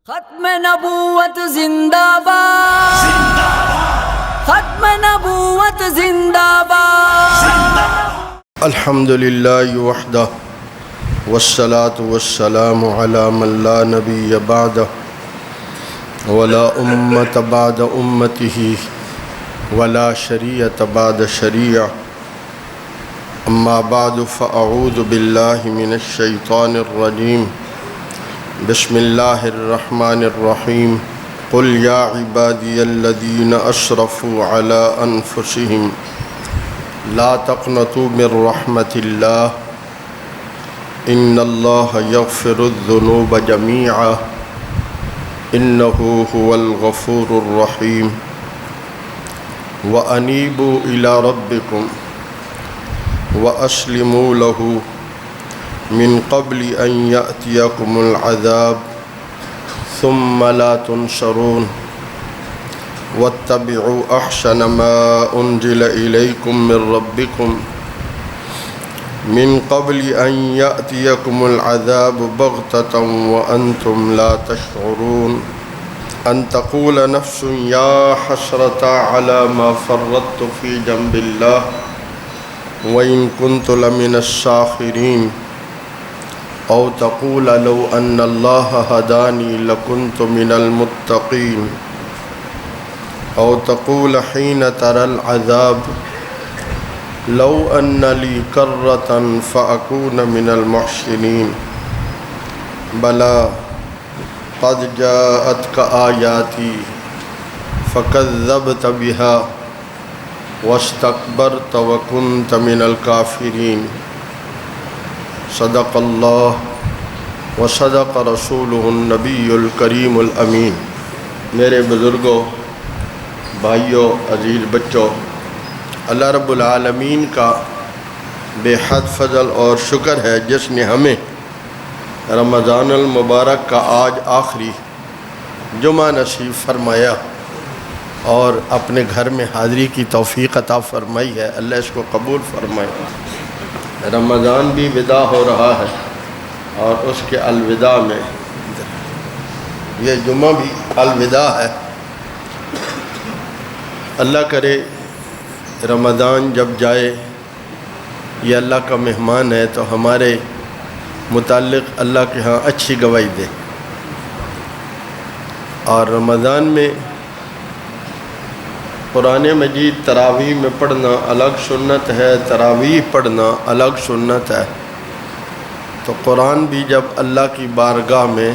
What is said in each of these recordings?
ختم نبوت زندہ باد، ختم نبوت زندہ باد۔ الحمدللہ وحدہ والصلاة والسلام علی من لا نبی بعدہ ولا امت بعد امتہ ولا شریعت بعد شریعہ، اما بعد فاعوذ باللہ من الشیطان الرجیم، بسم اللہ الرحمن الرحیم۔ قل یا عبادی الذین اسرفوا علی انفسہم لا تقنطوا من رحمت اللہ ان اللہ یغفر الذنوب جمیعا انہ هو الغفور الرحیم۔ وانیبوا الی ربکم واسلموا لہ من قبل ان یأتیکم العذاب ثم لا تنصرون، واتبعوا احسن ما انزل الیکم من ربکم من قبل ان یأتیکم العذاب بغتة وانتم لا تشعرون، ان تقول نفس یا حسرة على ما فرطت في جنب اللہ وإن كنت لمن الساخرين، او تقول لو ان اللہ ہدانی لکنت من المتقین، او تقول حین ترى العذاب لو ان لی کرة فأکون من المحسنین۔ بلا قد جاءتک آیاتی فکذبت بها واستکبرت وکنت من الکافرین۔ صدق اللہ وصدق رسولہ النبی الکریم الامین۔ میرے بزرگوں، بھائیوں، عزیز بچوں، اللہ رب العالمین کا بے حد فضل اور شکر ہے جس نے ہمیں رمضان المبارک کا آج آخری جمعہ نصیب فرمایا اور اپنے گھر میں حاضری کی توفیق عطا فرمائی ہے۔ اللہ اس کو قبول فرمائے۔ رمضان بھی وداع ہو رہا ہے اور اس کے الوداع میں یہ جمعہ بھی الوداع ہے۔ اللہ کرے رمضان جب جائے، یہ اللہ کا مہمان ہے تو ہمارے متعلق اللہ کے ہاں اچھی گواہی دے۔ اور رمضان میں قرآن مجید تراویح میں پڑھنا الگ سنت ہے، تراویح پڑھنا الگ سنت ہے۔ تو قرآن بھی جب اللہ کی بارگاہ میں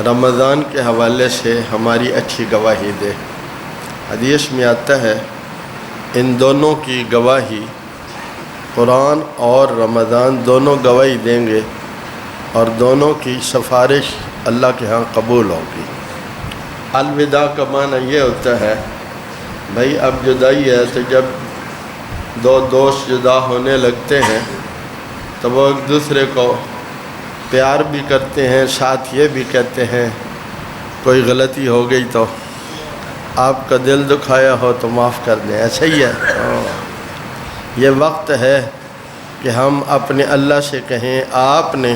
رمضان کے حوالے سے ہماری اچھی گواہی دے۔ حدیث میں آتا ہے ان دونوں کی گواہی، قرآن اور رمضان دونوں گواہی دیں گے اور دونوں کی سفارش اللہ کے ہاں قبول ہوگی۔ الوداع کا معنی یہ ہوتا ہے بھائی اب جدائی ہے تو جب دو دوست جدا ہونے لگتے ہیں تو وہ ایک دوسرے کو پیار بھی کرتے ہیں، ساتھ یہ بھی کہتے ہیں کوئی غلطی ہو گئی تو آپ کا دل دکھایا ہو تو معاف کر دیں، ایسا ہی ہے۔ یہ وقت ہے کہ ہم اپنے اللہ سے کہیں آپ نے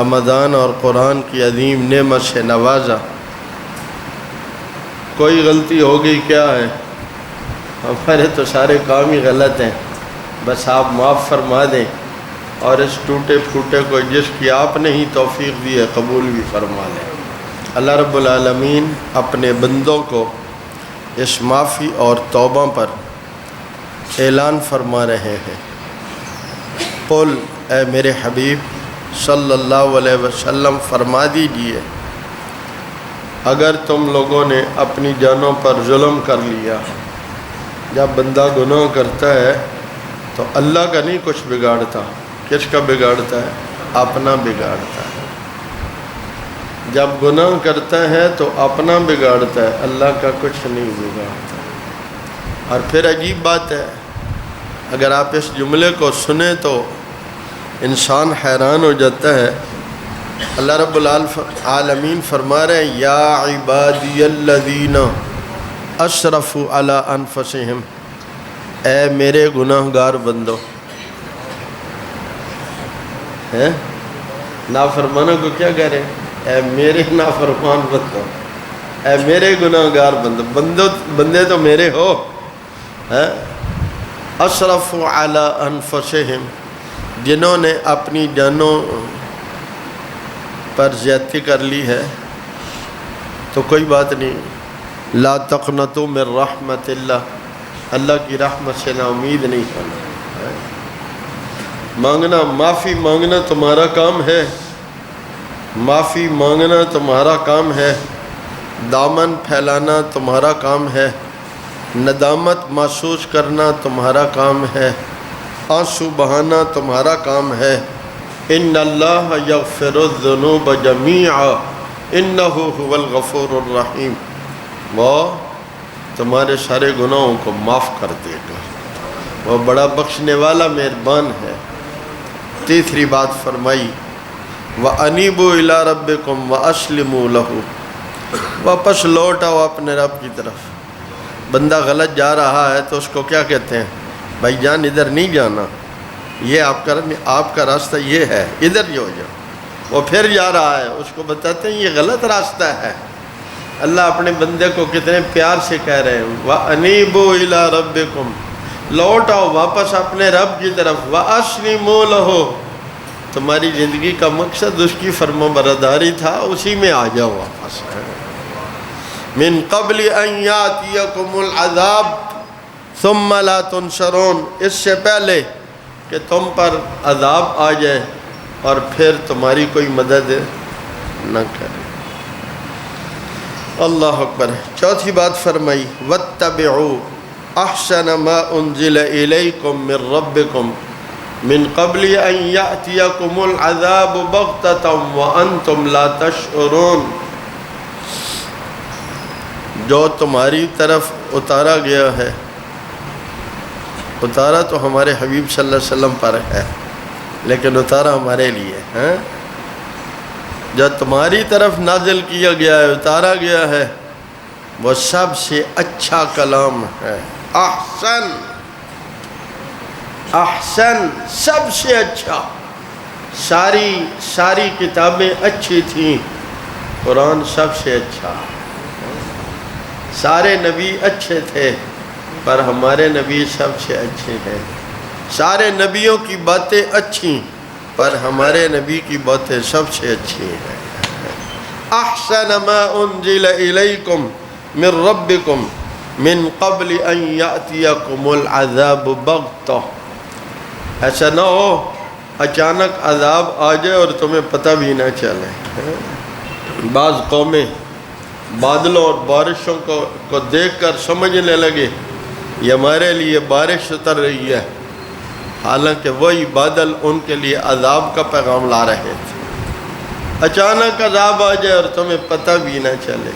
رمضان اور قرآن کی عظیم نعمت سے نوازا، کوئی غلطی ہو گئی کیا ہے، ہمارے تو سارے کام ہی غلط ہیں، بس آپ معاف فرما دیں اور اس ٹوٹے پھوٹے کو جس کی آپ نے ہی توفیق دی ہے قبول بھی فرما لیں۔ اللہ رب العالمین اپنے بندوں کو اس معافی اور توبہ پر اعلان فرما رہے ہیں۔ قل، اے میرے حبیب صلی اللہ علیہ وسلم فرما دیجئے، اگر تم لوگوں نے اپنی جانوں پر ظلم کر لیا، جب بندہ گناہ کرتا ہے تو اللہ کا نہیں کچھ بگاڑتا، کس کا بگاڑتا ہے؟ اپنا بگاڑتا ہے۔ جب گناہ کرتا ہے تو اپنا بگاڑتا ہے، اللہ کا کچھ نہیں بگاڑتا۔ اور پھر عجیب بات ہے، اگر آپ اس جملے کو سنیں تو انسان حیران ہو جاتا ہے۔ اللہ رب العالمین فرما رہے ہیں یا عبادی الذین اسرفوا علی انفسہم، اے میرے گناہ گار بندو۔ نافرمانوں کو کیا کہہ رہے ہیں؟ اے میرے نافرمان بندو، اے میرے گناہگار بندے تو میرے ہو. اسرفوا علی انفسہم، جنہوں نے اپنی جانوں پر زیادتی کر لی ہے تو کوئی بات نہیں. لا تقنطوا من رحمت اللہ کی رحمت سے نا امید نہیں ہونا. مانگنا، معافی مانگنا تمہارا کام ہے، معافی مانگنا تمہارا کام ہے، دامن پھیلانا تمہارا کام ہے، ندامت محسوس کرنا تمہارا کام ہے، آنسو بہانا تمہارا کام ہے. ان اللہ یغفر الذنوب جمیعا انہ هو الغفور الرحیم. وہ تمہارے سارے گناہوں کو معاف کر دے گا، وہ بڑا بخشنے والا مہربان ہے. تیسری بات فرمائی وَأَنِيبُوا إِلَىٰ رَبِّكُمْ وَأَسْلِمُوا لَهُ، واپس لوٹ آؤ اپنے رب کی طرف. بندہ غلط جا رہا ہے تو اس کو کیا کہتے ہیں؟ بھائی جان ادھر نہیں جانا، یہ آپ کا راستہ یہ ہے، ادھر جو جاؤ. وہ پھر جا رہا ہے، اس کو بتاتے ہیں یہ غلط راستہ ہے. اللہ اپنے بندے کو کتنے پیار سے کہہ رہے ہیں وَأَنِيبُوا إِلَىٰ رَبِّكُمْ، لوٹ آؤ واپس اپنے رب کی طرف. وَأَسْلِمُوا لَهُ، تمہاری زندگی کا مقصد اس کی فرمانبرداری تھا، اسی میں آ جاؤ واپس. من قبل ان یاتیکم العذاب ثم لا تنصرون، اس سے پہلے کہ تم پر عذاب آ جائے اور پھر تمہاری کوئی مدد نہ کرے. اللہ اکبر. چوتھی بات فرمائی واتبعوا احسن ما انزل الیکم من ربکم من قبل ان یاتیکم العذاب بغتۃ وانتم لا تشعرون. جو تمہاری طرف اتارا گیا ہے، اتارا تو ہمارے حبیب صلی اللہ علیہ وسلم پر ہے لیکن اتارا ہمارے لیے ہے. جو تمہاری طرف نازل کیا گیا ہے، اتارا گیا ہے، وہ سب سے اچھا کلام ہے. احسن، احسن سب سے اچھا. ساری کتابیں اچھی تھیں، قرآن سب سے اچھا. سارے نبی اچھے تھے پر ہمارے نبی سب سے اچھے ہیں. سارے نبیوں کی باتیں اچھی پر ہمارے نبی کی باتیں سب سے اچھی ہیں. احسن ما انزل الیکم من ربکم من قبل ان یاتیکم العذاب بغتہ. ایسا نہ ہو اچانک عذاب آ جائے اور تمہیں پتہ بھی نہ چلے. بعض قومیں بادلوں اور بارشوں کو دیکھ کر سمجھنے لگے یہ ہمارے لیے بارش اتر رہی ہے، حالانکہ وہی بادل ان کے لیے عذاب کا پیغام لا رہے تھے. اچانک عذاب آ جائے اور تمہیں پتہ بھی نہ چلے.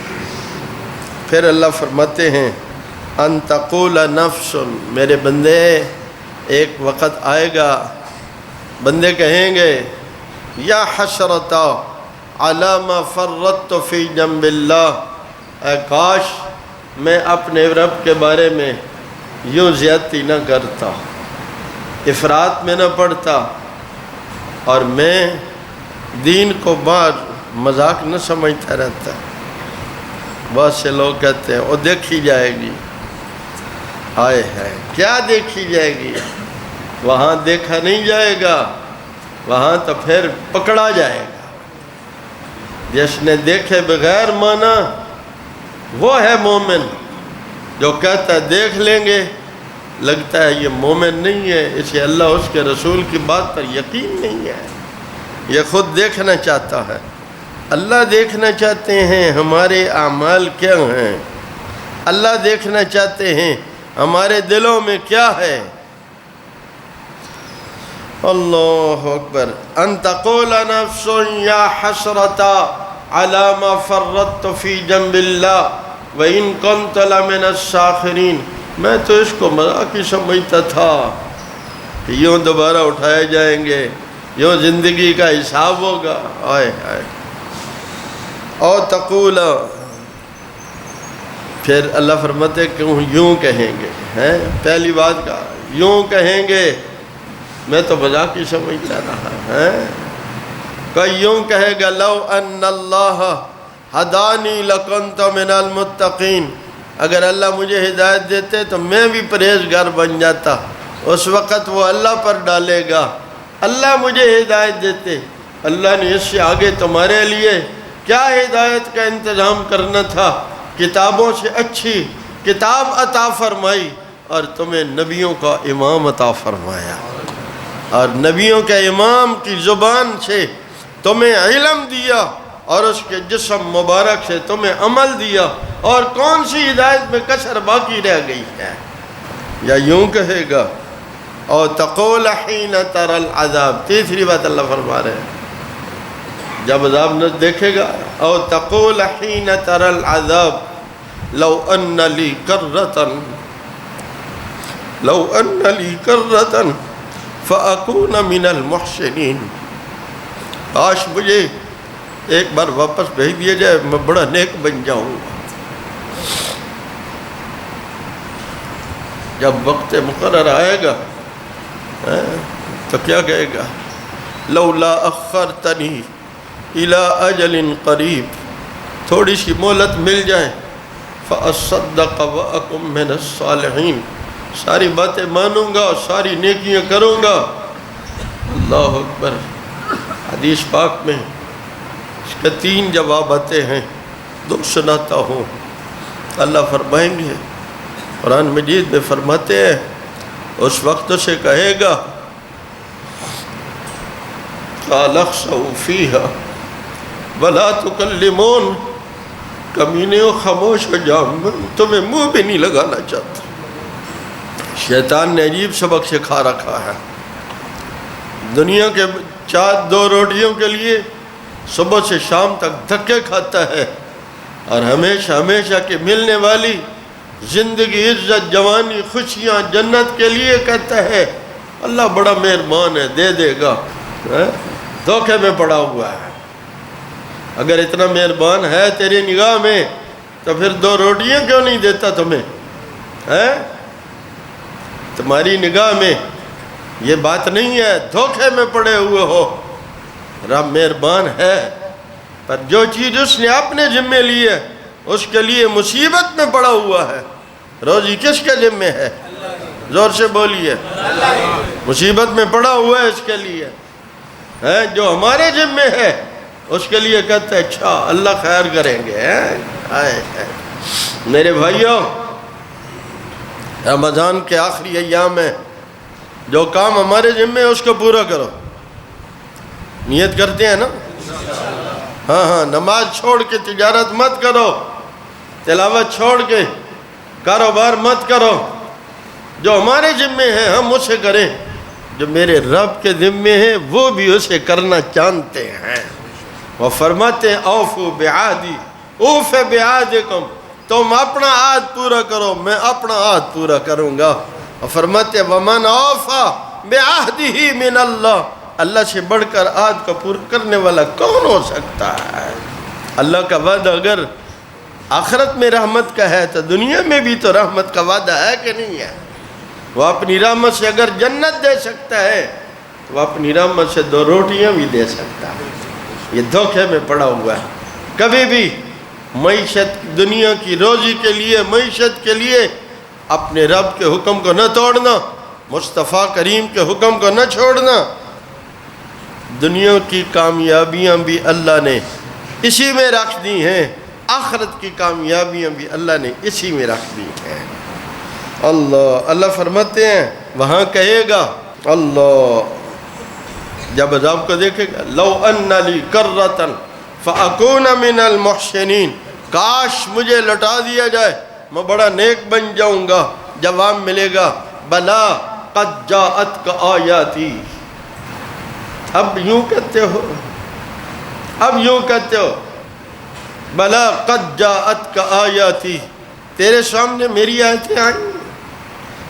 پھر اللہ فرماتے ہیں ان تقول نفس، میرے بندے ایک وقت آئے گا بندے کہیں گے یا حسرتا علی ما فرطت فی جنب اللہ، اے کاش میں اپنے رب کے بارے میں یوں زیادتی نہ کرتا، افراط میں نہ پڑتا، اور میں دین کو بعض مذاق نہ سمجھتا رہتا. بہت سے لوگ کہتے ہیں وہ دیکھی جائے گی. آئے ہے کیا دیکھی جائے گی؟ وہاں دیکھا نہیں جائے گا، وہاں تو پھر پکڑا جائے گا. جس نے دیکھے بغیر مانا وہ ہے مومن. جو کہتا ہے دیکھ لیں گے، لگتا ہے یہ مومن نہیں ہے، اسے اللہ اس کے رسول کی بات پر یقین نہیں ہے، یہ خود دیکھنا چاہتا ہے. اللہ دیکھنا چاہتے ہیں ہمارے اعمال کیا ہیں، اللہ دیکھنا چاہتے ہیں ہمارے دلوں میں کیا ہے. اللہ اکبر. ان تقول نفس یا حسرتا علی ما فرطت فی جنب اللہ وَإِن كُنْتَ لَمِنَ السَّاخِرِينَ. میں تو اس کو مذاق ہی سمجھتا تھا کہ یوں دوبارہ اٹھائے جائیں گے، یوں زندگی کا حساب ہوگا. آئے آئے. اور تقول، پھر اللہ فرماتے کہ یوں کہیں گے. پہلی بات کا یوں کہیں گے، میں تو مذاق ہی سمجھتا رہا. کوئی یوں کہے گا لو ان اللہ ہدانی لکنت من المتقین، اگر اللہ مجھے ہدایت دیتے تو میں بھی پرہیزگار بن جاتا۔ اس وقت وہ اللہ پر ڈالے گا، اللہ مجھے ہدایت دیتے، اللہ نے اس سے آگے تمہارے لیے کیا ہدایت کا انتظام کرنا تھا، کتابوں سے اچھی کتاب عطا فرمائی اور تمہیں نبیوں کا امام عطا فرمایا، اور نبیوں کے امام کی زبان سے تمہیں علم دیا اور اس کے جسم مبارک سے تمہیں عمل دیا، اور کون سی ہدایت میں کسر باقی رہ گئی ہے؟ یا یوں کہے گا او تقول حین تر العذاب، تیسری بات اللہ فرما رہے ہیں جب عذاب نہ دیکھے گا، او تقول حین تر العذاب لو ان لی کررتا فاکون من المحسنین، کاش مجھے ایک بار واپس بھیج دیا جائے، میں بڑا نیک بن جاؤں گا۔ جب وقت مقرر آئے گا تو کیا کہے گا؟ لولا اخرتنی الی اجل قریب، تھوڑی سی مہلت مل جائے، فاصدق واکن من الصالحین، ساری باتیں مانوں گا اور ساری نیکیاں کروں گا۔ اللہ اکبر۔ حدیث پاک میں اس کے 3 جواب آتے ہیں، 2 سناتا ہوں۔ اللہ فرمائیں گے، قرآن مجید میں فرماتے ہیں اس وقت سے کہے گا قال اخسؤوا فیہا ولا تکلمون، کمینے و خاموش ہو جاؤ، میں تمہیں منہ بھی نہیں لگانا چاہتا۔ شیطان نے عجیب سبق سکھا رکھا ہے، دنیا کے 2 روٹیوں کے لیے صبح سے شام تک دھکے کھاتا ہے، اور ہمیشہ ہمیشہ کے ملنے والی زندگی، عزت، جوانی، خوشیاں، جنت کے لیے کہتا ہے اللہ بڑا مہربان ہے، دے دے گا۔ دھوکے میں پڑا ہوا ہے۔ اگر اتنا مہربان ہے تیری نگاہ میں تو پھر 2 روٹیاں کیوں نہیں دیتا تمہیں؟ تمہاری نگاہ میں یہ بات نہیں ہے، دھوکے میں پڑے ہوئے ہو۔ رب مہربان ہے، پر جو چیز اس نے اپنے ذمے لی ہے اس کے لیے مصیبت میں پڑا ہوا ہے۔ روزی کس کے ذمے ہے؟ زور سے بولیے۔ مصیبت میں پڑا ہوا ہے اس کے لیے، جو ہمارے ذمے ہے اس کے لیے کہتے ہیں اچھا اللہ خیر کریں گے۔ میرے بھائیوں، رمضان کے آخری ایام میں جو کام ہمارے ذمے ہے اس کو پورا کرو۔ نیت کرتے ہیں نا؟ ہاں، نماز چھوڑ کے تجارت مت کرو، تلاوت چھوڑ کے کاروبار مت کرو۔ جو ہمارے ذمے ہے ہم اسے کریں، جو میرے رب کے ذمے ہے وہ بھی اسے کرنا جانتے ہیں۔ وہ فرماتے ہیں اوفوا بعہدی اوف بعہدکم، تم اپنا عہد پورا کرو، میں اپنا عہد پورا کروں گا۔ اور فرماتے ہیں ومن اوفی بعہدہ من اللہ، اللہ سے بڑھ کر عہد کو پورا کرنے والا کون ہو سکتا ہے؟ اللہ کا وعدہ اگر آخرت میں رحمت کا ہے تو دنیا میں بھی تو رحمت کا وعدہ ہے کہ نہیں ہے؟ وہ اپنی رحمت سے اگر جنت دے سکتا ہے تو وہ اپنی رحمت سے 2 روٹیاں بھی دے سکتا ہے۔ یہ دھوکے میں پڑا ہوا ہے۔ کبھی بھی معیشت، دنیا کی روزی کے لیے، معیشت کے لیے اپنے رب کے حکم کو نہ توڑنا، مصطفیٰ کریم کے حکم کو نہ چھوڑنا۔ دنیا کی کامیابیاں بھی اللہ نے اسی میں رکھ دی ہیں، آخرت کی کامیابیاں بھی اللہ نے اسی میں رکھ دی ہیں۔ اللہ فرماتے ہیں وہاں کہے گا اللہ جب عذاب کو دیکھے گا لو ان لی کررتا فاکون من المحسنین، کاش مجھے لٹا دیا جائے میں بڑا نیک بن جاؤں گا۔ جواب ملے گا بلا قد جاءتک آیاتی، اب یوں کہتے ہو بلا قد جاءتک آیاتی، تیرے سامنے میری آیتیں آئیں،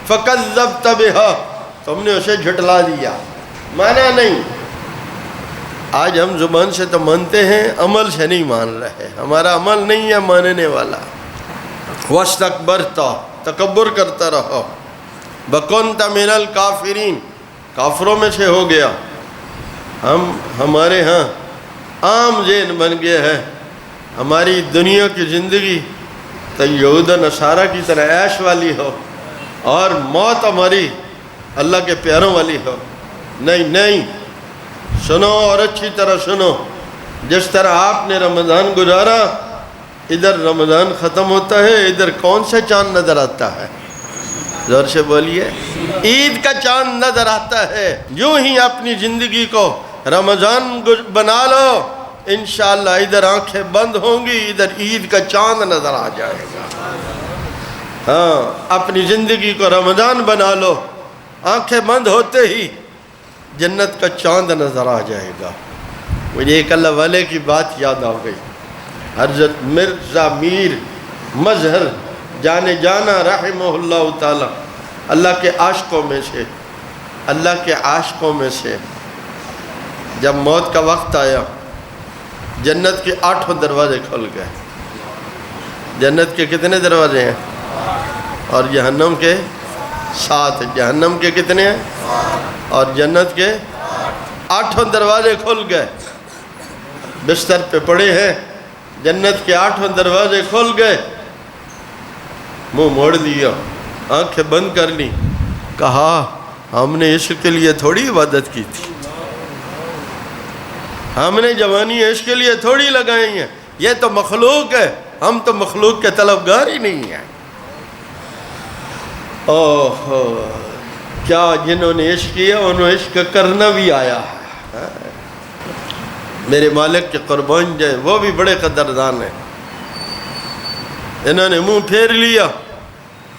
فکذبت بہا، تم نے اسے جھٹلا دیا، مانا نہیں۔ آج ہم زبان سے تو مانتے ہیں، عمل سے نہیں مان رہے، ہمارا عمل نہیں ہے ماننے والا۔ واستکبرت، تکبر کرتا رہو، وکنت من الکافرین، کافروں میں سے ہو گیا۔ ہمارے ہاں عام ذہن بن گیا ہے ہماری دنیا کی زندگی تو یہود و نصارہ کی طرح عیش والی ہو اور موت ہماری اللہ کے پیاروں والی ہو. نہیں نہیں، سنو اور اچھی طرح سنو. جس طرح آپ نے رمضان گزارا، ادھر رمضان ختم ہوتا ہے، ادھر کون سا چاند نظر آتا ہے؟ زور سے بولیے. عید کا چاند نظر آتا ہے. یوں ہی اپنی زندگی کو رمضان بنا لو، انشاءاللہ ادھر آنکھیں بند ہوں گی، ادھر عید کا چاند نظر آ جائے گا. ہاں، اپنی زندگی کو رمضان بنا لو، آنکھیں بند ہوتے ہی جنت کا چاند نظر آ جائے گا. مجھے ایک اللہ والے کی بات یاد آ گئی. حضرت مرزا میر مظہر جانے جانا رحمہ اللہ تعالی، اللہ کے عاشقوں میں سے، اللہ کے عاشقوں میں سے. جب موت کا وقت آیا، جنت کے 8 دروازے کھل گئے. جنت کے کتنے دروازے ہیں؟ اور جہنم کے 7. جہنم کے کتنے ہیں؟ اور جنت کے 8 دروازے کھل گئے. بستر پہ پڑے ہیں، جنت کے 8 دروازے کھل گئے. منہ موڑ دیا، آنکھیں بند کر لی. کہا ہم نے عشق کے لیے تھوڑی عبادت کی تھی، ہم نے جوانی عشق کے لیے تھوڑی لگائی ہیں، یہ تو مخلوق ہے، ہم تو مخلوق کے طلبگار ہی نہیں ہیں. اوہ، کیا جنہوں نے عشق کیا انہوں نے عشق کرنا بھی آیا ہے. میرے مالک کے قربان جائیں، وہ بھی بڑے قدردان ہیں. انہوں نے منہ پھیر لیا،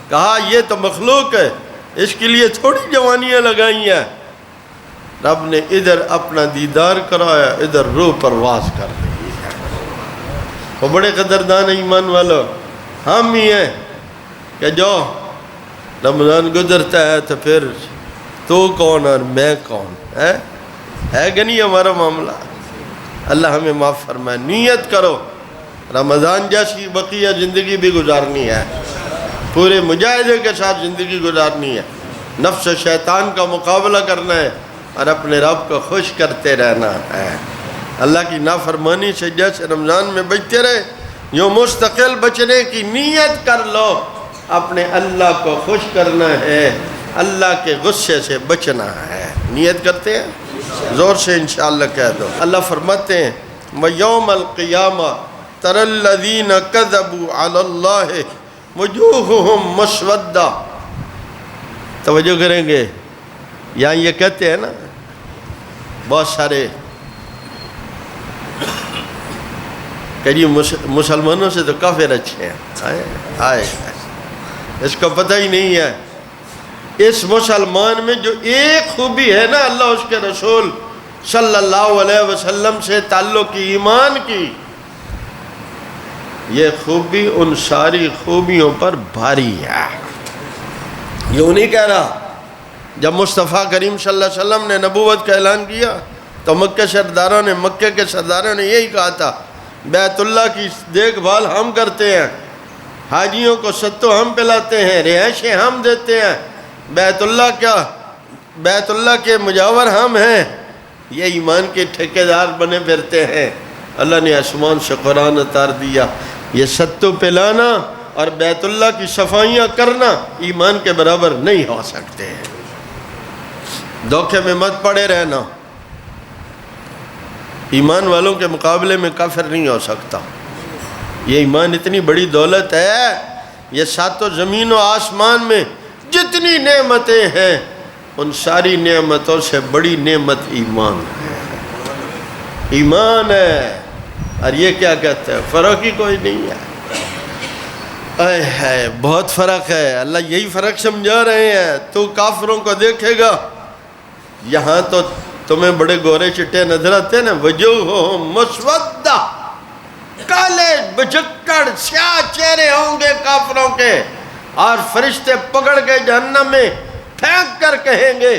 کہا یہ تو مخلوق ہے، اس کے لیے تھوڑی جوانیاں لگائی ہیں. رب نے ادھر اپنا دیدار کرایا، ادھر روح پرواز کر رہی ہے. وہ بڑے قدردان ہیں ایمان والو. ہم ہی ہیں کہ جو رمضان گزرتا ہے تو پھر تو کون اور میں کون ہے کہ نہیں ہمارا معاملہ. اللہ ہمیں معاف فرمائے. نیت کرو رمضان جیسی بقیہ زندگی بھی گزارنی ہے، پورے مجاہدے کے ساتھ زندگی گزارنی ہے، نفس و شیطان کا مقابلہ کرنا ہے اور اپنے رب کو خوش کرتے رہنا ہے. اللہ کی نافرمانی سے جیسے رمضان میں بچتے رہے، یوں مستقل بچنے کی نیت کر لو. اپنے اللہ کو خوش کرنا ہے، اللہ کے غصے سے بچنا ہے. نیت کرتے ہیں؟ زور سے انشاءاللہ کہہ دو. اللہ فرماتے ہیں وَيَوْمَ الْقِيَامَةِ تَرَى الَّذِينَ كَذَبُوا عَلَى اللَّهِ وُجُوهُهُمْ مُسْوَدَّةٌ. توجہ کریں گے، یہاں یہ کہتے ہیں نا بہت سارے کہ جی مسلمانوں سے تو کافر اچھے ہیں. آئے اس کو پتہ ہی نہیں ہے. اس مسلمان میں جو ایک خوبی ہے نا اللہ اس کے رسول صلی اللہ علیہ وسلم سے تعلق کی، ایمان کی، یہ خوبی ان ساری خوبیوں پر بھاری ہے. یوں نہیں کہہ رہا. جب مصطفیٰ کریم صلی اللہ علیہ وسلم نے نبوت کا اعلان کیا تو مکہ کے سرداروں نے یہی کہا تھا بیت اللہ کی دیکھ بھال ہم کرتے ہیں، حاجیوں کو ستو ہم پلاتے ہیں، رہائشیں ہم دیتے ہیں، بیت اللہ کے مجاور ہم ہیں. یہ ایمان کے ٹھیکیدار بنے پھرتے ہیں. اللہ نے آسمان سے قرآن اتار دیا، یہ ستو پلانا اور بیت اللہ کی صفائیاں کرنا ایمان کے برابر نہیں ہو سکتے ہیں. دھوکے میں مت پڑے رہنا. ایمان والوں کے مقابلے میں کافر نہیں ہو سکتا. یہ ایمان اتنی بڑی دولت ہے. یہ 7 زمین و آسمان میں جتنی نعمتیں ہیں ان ساری نعمتوں سے بڑی نعمت ایمان ہے. ایمان ہے. اور یہ کیا کہتے ہیں؟ فرق ہی کوئی نہیں ہے. ہے بہت فرق ہے. اللہ یہی فرق سمجھا رہے ہیں. تو کافروں کو دیکھے گا یہاں تو تمہیں بڑے گورے چٹے نظر آتے ہیں نا، وجوہہم مسودہ، کالے بچکڑ سیاہ چہرے ہوں گے کافروں کے، اور فرشتے پکڑ کے جہنم میں پھینک کر کہیں گے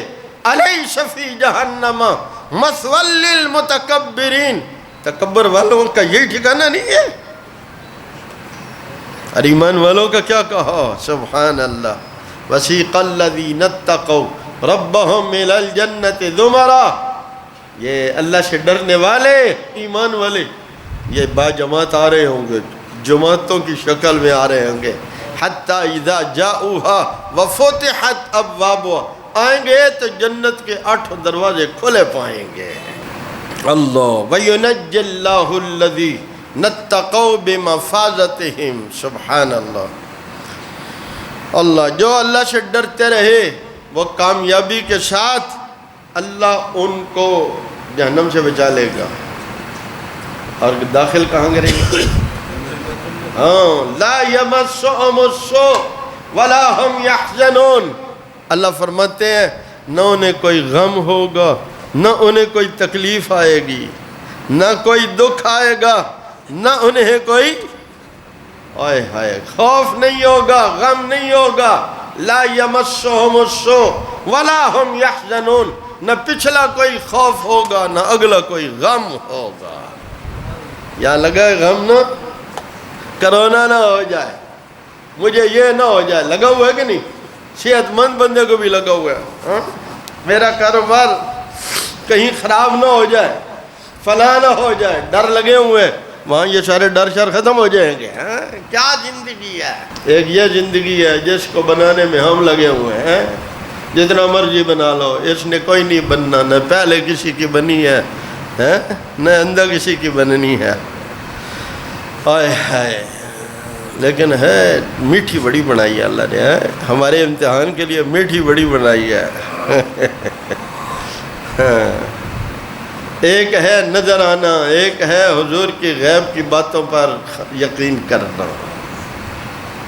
الیس فی جہنم مثوی للمتکبرین. تکبر والوں کا یہی ٹھکانہ نہیں ہے. اور ایمان والوں کا کیا کہا؟ سبحان اللہ. وسیق الذین اتقوا ربهم الى الجنة زمرا یہ اللہ سے ڈرنے والے ایمان والے یہ باجماعت آ رہے ہوں گے، جماعتوں کی شکل میں آ رہے ہوں گے. حتی اذا جاؤہا وفتحت ابوابها، آئیں گے تو جنت کے 8 دروازے کھلے پائیں گے. اللہ وَيُنَجِّ اللَّهُ الَّذِينَ اتَّقَوْا بِمَفَازَتِهِمْ. سبحان اللہ. اللہ جو اللہ سے ڈرتے رہے وہ کامیابی کے ساتھ اللہ ان کو جہنم سے بچا لے گا. اور داخل کہاں کرے گا؟ ہاں لا یمسہم السوء ولا ہم یحزنون. اللہ فرماتے ہیں نہ انہیں کوئی غم ہوگا، نہ انہیں کوئی تکلیف آئے گی، نہ کوئی دکھ آئے گا، نہ انہیں کوئی خوف نہیں ہوگا، غم نہیں ہوگا. لا یمسہم السوء ولا ہم یحزنون. نہ پچھلا کوئی خوف ہوگا نہ اگلا کوئی غم ہوگا. یا لگا ہے غم نہ کرونا نہ ہو جائے، مجھے یہ نہ ہو جائے. لگا ہوا ہے کہ نہیں؟ صحت مند بندے کو بھی لگا ہوا ہے. میرا کاروبار کہیں خراب نہ ہو جائے، فلاں نہ ہو جائے، ڈر لگے ہوئے. وہاں یہ سارے ڈر شر ختم ہو جائیں گے. کیا زندگی ہے؟ ایک یہ زندگی ہے جس کو بنانے میں ہم لگے ہوئے ہیں. جتنا مرضی بنا لو، اس نے کوئی نہیں بننا، نہ پہلے کسی کی بنی ہے نہ اندر کسی کی بننی ہے. لیکن ہے میٹھی بڑی بنائی ہے اللہ نے. ہمارے امتحان کے لیے میٹھی بڑی بنائی ہے. ایک ہے نظر آنا، ایک ہے حضور کی غیب کی باتوں پر یقین کرنا.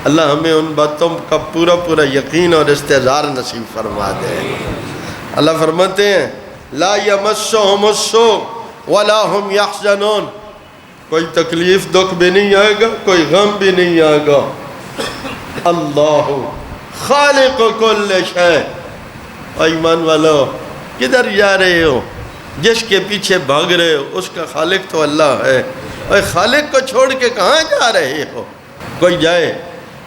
اللہ ہمیں ان باتوں کا پورا پورا یقین اور استحضار نصیب فرما دے. اللہ فرماتے ہیں لا یمسہم السوء ولا ہم یحزنون. کوئی تکلیف دکھ بھی نہیں آئے گا، کوئی غم بھی نہیں آئے گا. اللہ خالق کل شے. ایمان والو کدھر جا رہے ہو؟ جس کے پیچھے بھاگ رہے ہو اس کا خالق تو اللہ ہے. اور خالق کو چھوڑ کے کہاں جا رہے ہو؟ کوئی جائے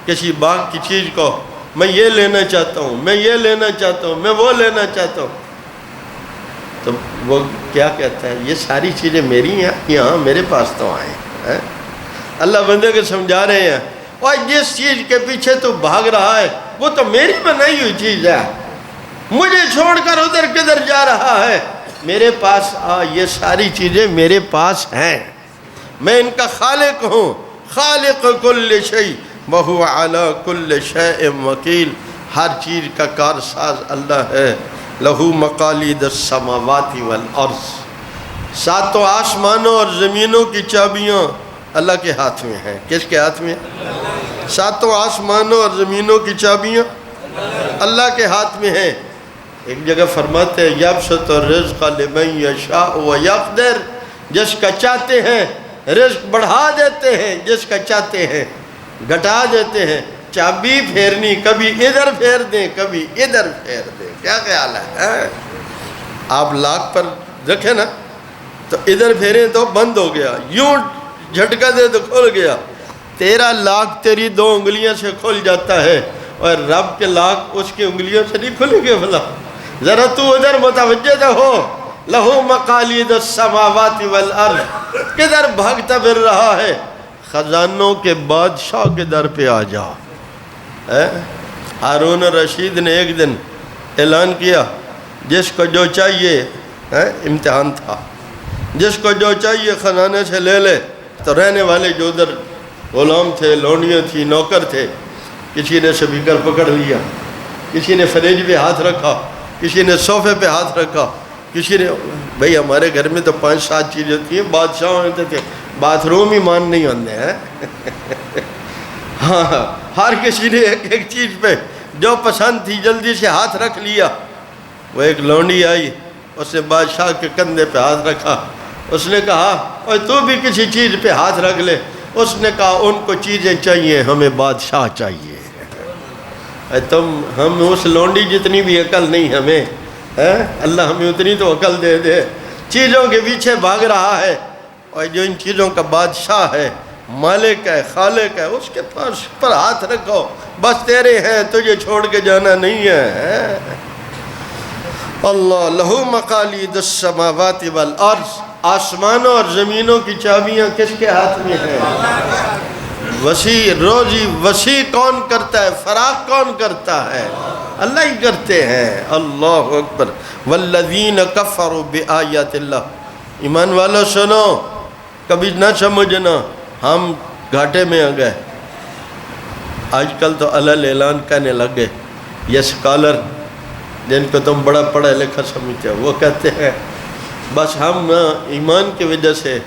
کسی باغ کی چیز کو میں یہ لینا چاہتا ہوں، میں یہ لینا چاہتا ہوں، میں وہ لینا چاہتا ہوں، تو وہ کیا کہتا ہے؟ یہ ساری چیزیں میری ہیں، یہاں میرے پاس تو آئیں. اللہ بندے کو سمجھا رہے ہیں اور جس چیز کے پیچھے تو بھاگ رہا ہے وہ تو میری بنائی ہوئی چیز ہے. مجھے چھوڑ کر ادھر کدھر جا رہا ہے؟ میرے پاس یہ ساری چیزیں میرے پاس ہیں. میں ان کا خالق ہوں. خالق کل شیء وہو علی کل شیء وکیل. ہر چیز کا کارساز اللہ ہے. لہو مقالید السماوات والارض. 7 آسمانوں اور زمینوں کی چابیاں اللہ کے ہاتھ میں ہیں. کس کے ہاتھ میں؟ 7 آسمانوں اور زمینوں کی چابیاں اللہ کے ہاتھ میں ہیں. ایک جگہ فرماتے ہیں یبسط الرزق لمن یشاء ویقدر. جس کا چاہتے ہیں رزق بڑھا دیتے ہیں، جس کا چاہتے ہیں گھٹا دیتے ہیں. چابی پھیرنی، کبھی ادھر پھیر دیں کبھی ادھر پھیر دیں. کیا خیال ہے؟ آپ لاک پر رکھیں نا تو ادھر پھیریں تو بند ہو گیا، یوں جھٹکا دے تو کھل گیا. تیرا لاک تیری 2 انگلیاں سے کھل جاتا ہے اور رب کے لاک اس کی انگلیوں سے نہیں کھلے گے. بھلا ذرا تو ادھر متوجہ تو ہو. لہو مقالید السماوات والارض. کدھر بھاگتا پھر رہا ہے؟ خزانوں کے بادشاہ کے در پہ آ جا. ہارون رشید نے ایک دن اعلان کیا جس کو جو چاہیے، امتحان تھا، جس کو جو چاہیے خزانے سے لے لے. تو رہنے والے جو ادھر غلام تھے، لونڈیاں تھیں، نوکر تھے، کسی نے سپیکر پکڑ لیا، کسی نے فریج پہ ہاتھ رکھا، کسی نے صوفے پہ ہاتھ رکھا، کسی نے بھئی ہمارے گھر میں تو 5-7 چیزیں تھیں. بادشاہ ہوتے تھے، باتھ روم ہی مان نہیں ہوتے ہیں. ہاں ہر کسی نے ایک چیز پہ جو پسند تھی جلدی سے ہاتھ رکھ لیا. وہ ایک لونڈی آئی، اس نے بادشاہ کے کندھے پہ ہاتھ رکھا. اس نے کہا اور تو بھی کسی چیز پہ ہاتھ رکھ لے. اس نے کہا ان کو چیزیں چاہیے، ہمیں بادشاہ چاہیے. ہم اس لونڈی جتنی بھی عقل نہیں ہمیں، اللہ ہمیں اتنی تو عقل دے دے. چیزوں کے پیچھے بھاگ رہا ہے اور جو ان چیزوں کا بادشاہ ہے، مالک ہے، خالق ہے، اس کے پاس پر ہاتھ رکھو. بس تیرے ہیں، تجھے چھوڑ کے جانا نہیں ہے. اللہ لہو مقالید السماوات والارض، آسمانوں اور زمینوں کی چابیاں کس کے ہاتھ میں ہیں؟ وسیع روزی وسیع کون کرتا ہے، فراخ کون کرتا ہے؟ اللہ ہی کرتے ہیں۔ اللہ اکبر۔ والذین کفروا بآیات اللہ، ایمان والو سنو، کبھی نہ سمجھنا ہم گھاٹے میں آ گئے۔ آج کل تو علل اعلان کہنے لگے، یہ سکالر جن کو تم بڑا پڑھا لکھا سمجھتے ہو، وہ کہتے ہیں بس ہم ایمان کی وجہ سے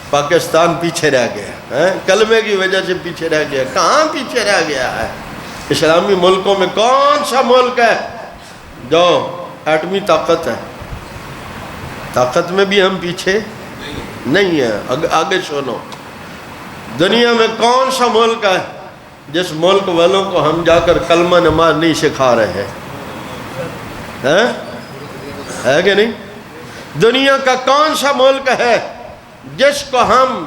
پاکستان پیچھے رہ گیا، کلمے کی وجہ سے پیچھے رہ گیا۔ کہاں پیچھے رہ گیا ہے؟ اسلامی ملکوں میں کون سا ملک ہے جو ایٹمی طاقت ہے؟ طاقت میں بھی ہم پیچھے نہیں ہیں۔ آگے سنو، دنیا میں کون سا ملک ہے جس ملک والوں کو ہم جا کر کلمہ نماز نہیں سکھا رہے ہیں؟ ہے کہ نہیں؟ دنیا کا کون سا ملک ہے جس کو ہم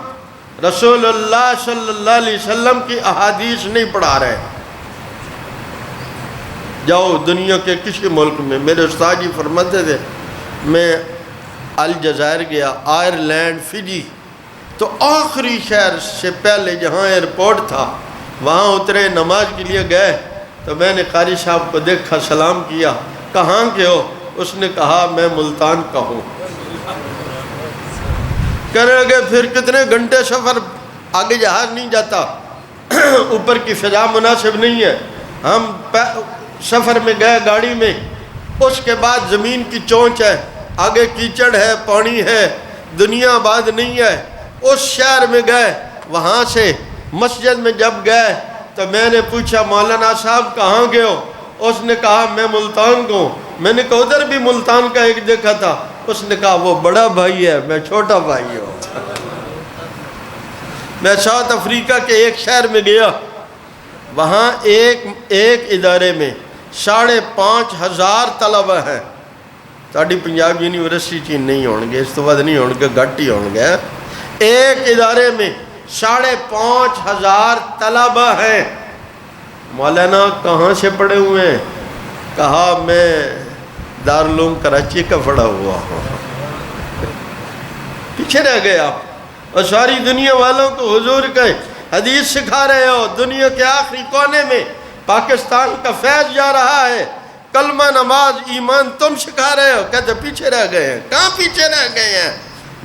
رسول اللہ صلی اللہ علیہ وسلم کی احادیث نہیں پڑھا رہے؟ جاؤ دنیا کے کسی ملک میں، میرے استاد جی فرماتے تھے، میں الجزائر گیا، آئرلینڈ، فجی، تو آخری شہر سے پہلے جہاں ایئرپورٹ تھا وہاں اترے، نماز کے لیے گئے تو میں نے قاری صاحب کو دیکھا، سلام کیا، کہاں کے ہو؟ اس نے کہا میں ملتان کا ہوں۔ کہنے لگے پھر کتنے گھنٹے سفر، آگے جہاز نہیں جاتا، اوپر کی فضا مناسب نہیں ہے۔ ہم سفر میں گئے گاڑی میں، اس کے بعد زمین کی چونچ ہے، آگے کیچڑ ہے، پانی ہے، دنیا آباد نہیں ہے۔ اس شہر میں گئے، وہاں سے مسجد میں جب گئے تو میں نے پوچھا مولانا صاحب کہاں گئے ہو؟ اس نے کہا میں ملتان کو ہوں۔ میں نے کہا ادھر بھی ملتان کا ایک دیکھا تھا۔ اس نے کہا وہ بڑا بھائی ہے، میں چھوٹا بھائی ہوں۔ میں ساؤتھ افریقہ کے ایک شہر میں گیا، وہاں ایک ادارے میں 5,500 طلبہ ہیں۔ ساڑھی پنجاب یونیورسٹی نہیں ہونگے، اس تو بعد نہیں ہونگے، گھٹ ہی ہونگے۔ ایک ادارے میں 5,500 طلبہ ہیں۔ مولانا کہاں سے پڑھے ہوئے ہیں؟ کہا میں دارالعلوم کراچی کا پڑھا ہوا ہوں۔ پیچھے رہ گیا، اور ساری دنیا والوں کو حضور کا حدیث سکھا رہے ہو، دنیا کے آخری کونے میں پاکستان کا فیض جا رہا ہے، کلمہ نماز ایمان تم سکھا رہے ہو، کہتے پیچھے رہ گئے ہیں۔ کہاں پیچھے رہ گئے ہیں؟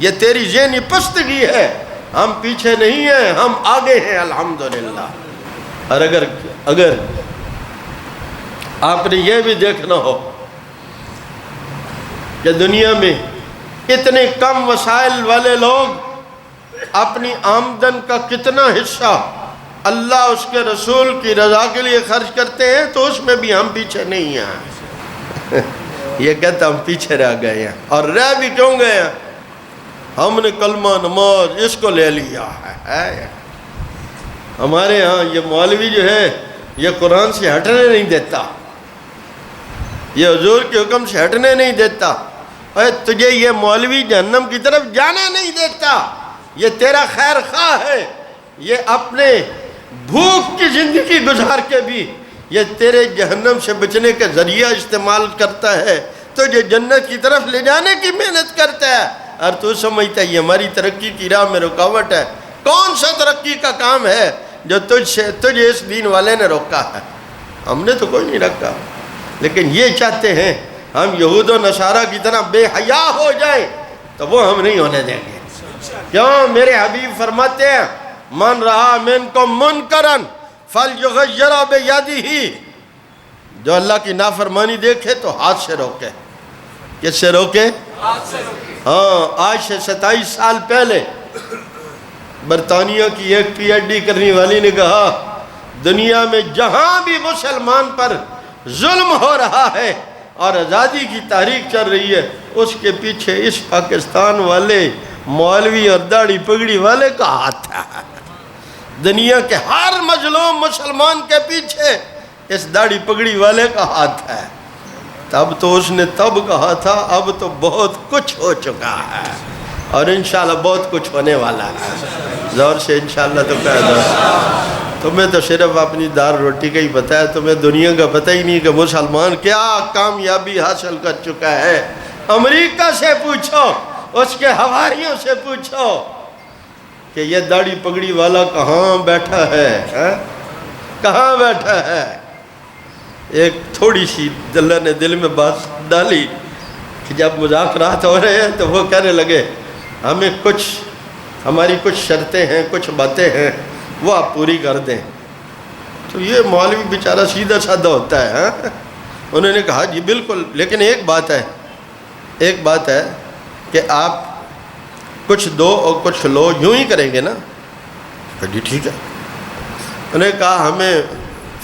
یہ تیری ذہنی پستگی ہے، ہم پیچھے نہیں ہیں، ہم آگے ہیں الحمدللہ۔ اور اگر آپ نے یہ بھی دیکھنا ہو کہ دنیا میں اتنے کم وسائل والے لوگ اپنی آمدن کا کتنا حصہ اللہ اس کے رسول کی رضا کے لیے خرچ کرتے ہیں، تو اس میں بھی ہم پیچھے نہیں ہیں۔ یہ کہتا ہم پیچھے رہ گئے ہیں، اور رہ بھی کیوں گئے ہیں؟ ہم نے کلمہ نماز اس کو لے لیا ہے۔ ہمارے ہاں یہ مولوی جو ہے یہ قرآن سے ہٹنے نہیں دیتا، یہ حضور کے حکم سے ہٹنے نہیں دیتا، اور تجھے یہ مولوی جہنم کی طرف جانا نہیں دیتا، یہ تیرا خیر خواہ ہے، یہ اپنے بھوک کی زندگی گزار کے بھی یہ تیرے جہنم سے بچنے کا ذریعہ استعمال کرتا ہے، تجھے جنت کی طرف لے جانے کی محنت کرتا ہے، اور تو سمجھتا ہے یہ ہماری ترقی کی راہ میں رکاوٹ ہے۔ کون سا ترقی کا کام ہے جو تجھے اس دین والے نے روکا ہے؟ ہم نے تو کوئی نہیں رکھا، لیکن یہ چاہتے ہیں ہم یہود و نصارہ کی طرح بے حیا ہو جائیں، تو وہ ہم نہیں ہونے دیں گے۔ کیوں؟ میرے حبیب فرماتے ہیں من رہا منکم منکرن فلیغیر بیدہ، جو اللہ کی نافرمانی دیکھے تو ہاتھ سے روکے۔ کس سے روکے؟ ہاں، آج سے 27 سال پہلے برطانیہ کی ایک پی ایچ ڈی کرنے والی نے کہا دنیا میں جہاں بھی مسلمان پر ظلم ہو رہا ہے اور آزادی کی تحریک چل رہی ہے، اس کے پیچھے اس پاکستان والے مولوی اور داڑھی پگڑی والے کا ہاتھ ہے۔ دنیا کے ہر مظلوم مسلمان کے پیچھے اس داڑھی پگڑی والے کا ہاتھ ہے۔ تب تو اس نے تب کہا تھا، اب تو بہت کچھ ہو چکا ہے، اور انشاءاللہ بہت کچھ ہونے والا ہے۔ زور سے انشاءاللہ تو کہہ دو۔ تمہیں تو صرف اپنی دال روٹی کا ہی پتہ ہے، تمہیں دنیا کا پتہ ہی نہیں کہ مسلمان کیا کامیابی حاصل کر چکا ہے۔ امریکہ سے پوچھو، اس کے حواریوں سے پوچھو کہ یہ داڑھی پگڑی والا کہاں بیٹھا ہے، کہاں بیٹھا ہے۔ ایک تھوڑی سی اللہ نے دل میں بات ڈالی کہ جب مذاکرات ہو رہے ہیں تو وہ کہنے لگے ہمیں ہماری کچھ شرطیں ہیں، کچھ باتیں ہیں، وہ آپ پوری کر دیں۔ تو یہ مولوی بیچارہ سیدھا سادہ ہوتا ہے، انہوں نے کہا جی بالکل، لیکن ایک بات ہے کہ آپ کچھ دو اور کچھ لو، یوں ہی کریں گے نا؟ جی ٹھیک ہے۔ انہوں نے کہا ہمیں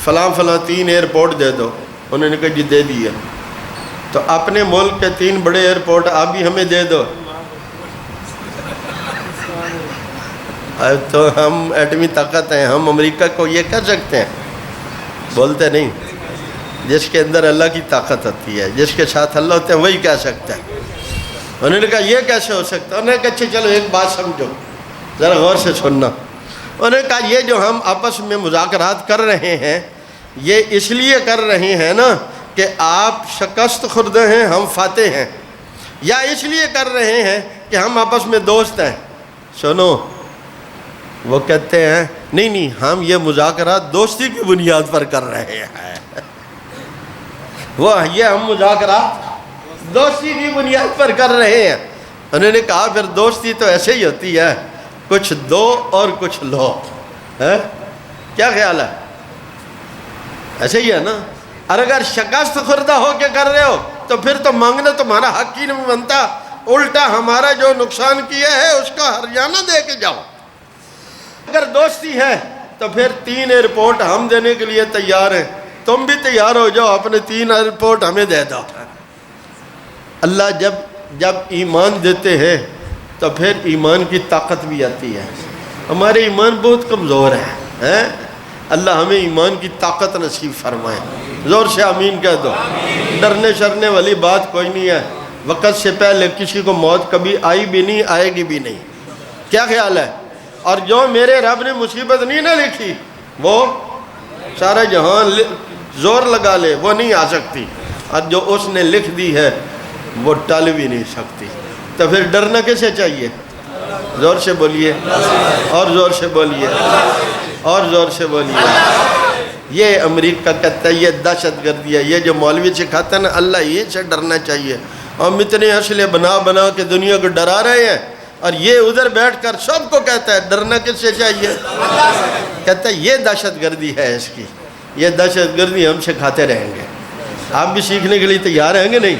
فلاں 3 ایئرپورٹ دے دو، انہوں نے کہا جی دے دیا۔ تو اپنے ملک کے 3 بڑے ایئرپورٹ آپ بھی ہمیں دے دو۔ تو ہم ایٹمی طاقت ہیں، ہم امریکہ کو یہ کر سکتے ہیں؟ بولتے نہیں۔ جس کے اندر اللہ کی طاقت ہوتی ہے، جس کے ساتھ اللہ ہوتے ہیں، وہی کہہ سکتا ہے۔ انہوں نے کہا یہ کیسے ہو سکتا ہے؟ انہوں نے کہا اچھا چلو ایک بات سمجھو، ذرا غور سے سننا۔ انہوں نے کہا یہ جو ہم آپس میں مذاکرات کر رہے ہیں، یہ اس لیے کر رہے ہیں نا کہ آپ شکست خوردہ ہیں، ہم فاتح ہیں، یا اس لیے کر رہے ہیں کہ ہم آپس میں دوست ہیں؟ سنو، وہ کہتے ہیں نہیں ہم یہ مذاکرات دوستی کی بنیاد پر کر رہے ہیں۔ یہ ہم مذاکرات دوستی کی بنیاد پر کر رہے ہیں۔ انہوں نے کہا پھر دوستی تو ایسے ہی ہوتی ہے، کچھ دو اور کچھ لو، کیا خیال ہے؟ ایسے ہی ہے نا؟ اور اگر شکست خوردہ ہو کے کر رہے ہو تو پھر تو مانگنا تمہارا حق ہی نہیں بنتا، الٹا ہمارا جو نقصان کیا ہے اس کا ہرجانہ دے کے جاؤ۔ اگر دوستی ہے تو پھر 3 ایئرپورٹ ہم دینے کے لیے تیار ہیں، تم بھی تیار ہو جاؤ، اپنے 3 ایئرپورٹ ہمیں دے دو۔ اللہ جب ایمان دیتے ہیں تو پھر ایمان کی طاقت بھی آتی ہے۔ ہمارے ایمان بہت کمزور ہے، اللہ ہمیں ایمان کی طاقت نصیب فرمائے۔ زور سے آمین کہہ دو۔ ڈرنے شرنے والی بات کوئی نہیں ہے، وقت سے پہلے کسی کو موت کبھی آئی بھی نہیں، آئے گی بھی نہیں، کیا خیال ہے؟ اور جو میرے رب نے مصیبت نہیں نہ لکھی وہ سارا جہان زور لگا لے وہ نہیں آ سکتی، اور جو اس نے لکھ دی ہے وہ ٹل بھی نہیں سکتی۔ تو پھر ڈرنا کیسے چاہیے؟ زور سے بولیے، اور زور سے بولیے، اور زور سے بولیے۔ یہ امریکہ کہتا ہے یہ دہشت گردی ہے، یہ جو مولوی سکھاتا ہے نا اللہ یہ سے ڈرنا چاہیے۔ ہم اتنے اسلحے بنا کے دنیا کو ڈرا رہے ہیں، اور یہ ادھر بیٹھ کر سب کو کہتا ہے ڈرنا کس سے چاہیے؟ کہتا ہے یہ دہشت گردی ہے اس کی، یہ دہشت گردی ہم سکھاتے رہیں گے۔ آپ بھی سیکھنے کے لیے تیار ہیں گے نہیں؟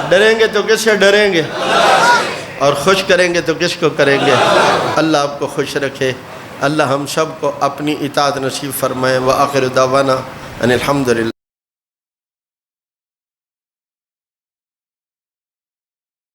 ڈریں گے تو کس سے ڈریں گے؟ اور خوش کریں گے تو کس کو کریں گے؟ اللہ آپ کو خوش رکھے، اللہ ہم سب کو اپنی اطاعت نصیب فرمائے۔ وآخر دعوانا ان الحمدللہ۔